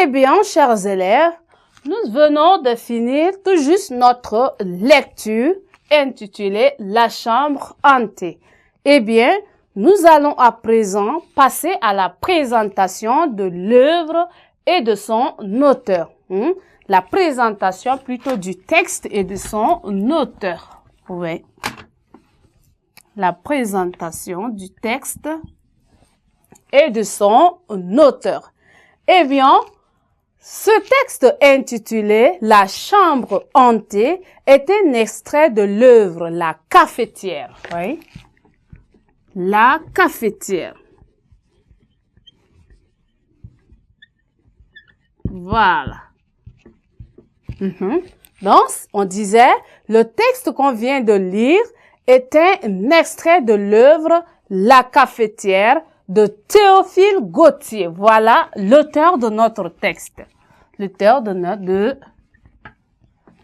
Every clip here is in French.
Eh bien, chers élèves, nous venons de finir tout juste notre lecture intitulée « La chambre hantée ». Eh bien, nous allons à présent passer à la présentation de l'œuvre et de son auteur. La présentation plutôt du texte et de son auteur. Oui. La présentation du texte et de son auteur. Eh bien, ce texte intitulé « La chambre hantée » est un extrait de l'œuvre « La cafetière ». Oui. La cafetière. Voilà. Donc, on disait, le texte qu'on vient de lire est un extrait de l'œuvre « La cafetière » de Théophile Gautier. Voilà l'auteur de notre texte. L'auteur de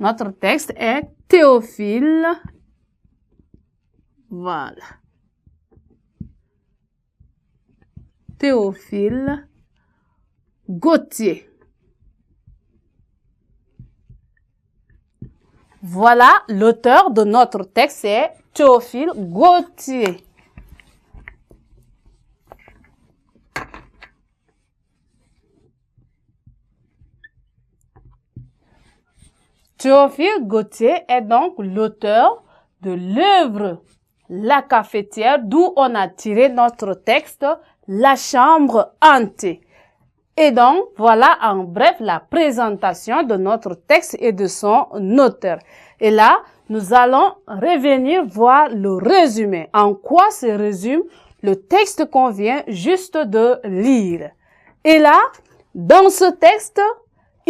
notre texte est Théophile. Voilà. Théophile Gautier. Voilà l'auteur de notre texte, c'est Théophile Gautier. Théophile Gautier est donc l'auteur de l'œuvre La cafetière, d'où on a tiré notre texte La chambre hantée. Et donc, voilà en bref la présentation de notre texte et de son auteur. Et là, nous allons revenir voir le résumé. En quoi se résume le texte qu'on vient juste de lire. Et là, dans ce texte,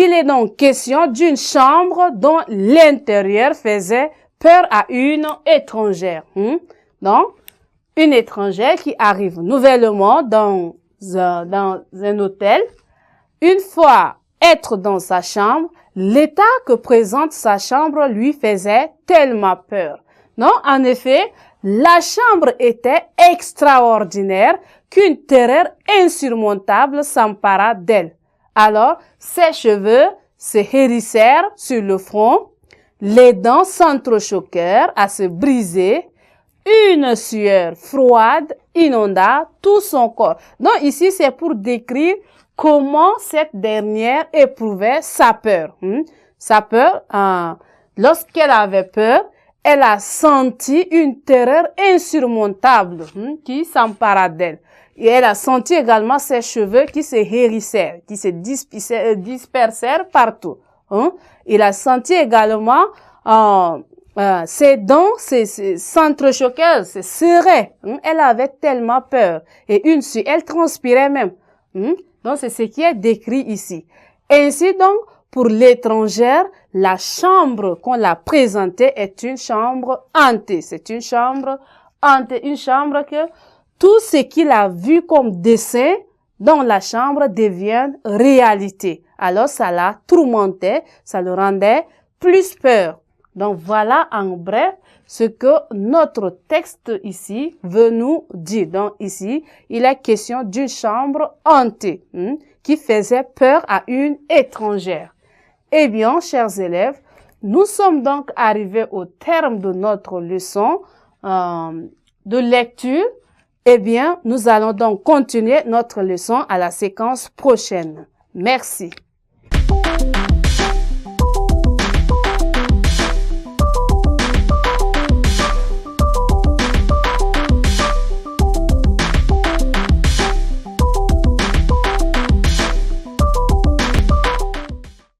il est donc question d'une chambre dont l'intérieur faisait peur à une étrangère. Donc, une étrangère qui arrive nouvellement dans un hôtel. Une fois être dans sa chambre, l'état que présente sa chambre lui faisait tellement peur. Non, en effet, la chambre était extraordinaire qu'une terreur insurmontable s'empara d'elle. Alors, ses cheveux se hérissèrent sur le front, les dents s'entrechoquèrent à se briser, une sueur froide inonda tout son corps. Donc ici, c'est pour décrire comment cette dernière éprouvait sa peur. Sa peur, lorsqu'elle avait peur, elle a senti une terreur insurmontable qui s'empara d'elle. Et elle a senti également ses cheveux qui se hérissèrent, qui se dispersèrent partout. Il a senti également ses dents s'entrechoquaient, se serraient. Elle avait tellement peur. Et elle transpirait même. Donc, c'est ce qui est décrit ici. Ainsi donc, pour l'étrangère, la chambre qu'on l'a présentée est une chambre hantée. C'est une chambre hantée, une chambre que tout ce qu'il a vu comme dessin dans la chambre devient réalité. Alors, ça l'a tourmenté, ça le rendait plus peur. Donc, voilà en bref ce que notre texte ici veut nous dire. Donc, ici, il est question d'une chambre hantée qui faisait peur à une étrangère. Eh bien, chers élèves, nous sommes donc arrivés au terme de notre leçon de lecture. Eh bien, nous allons donc continuer notre leçon à la séquence prochaine. Merci.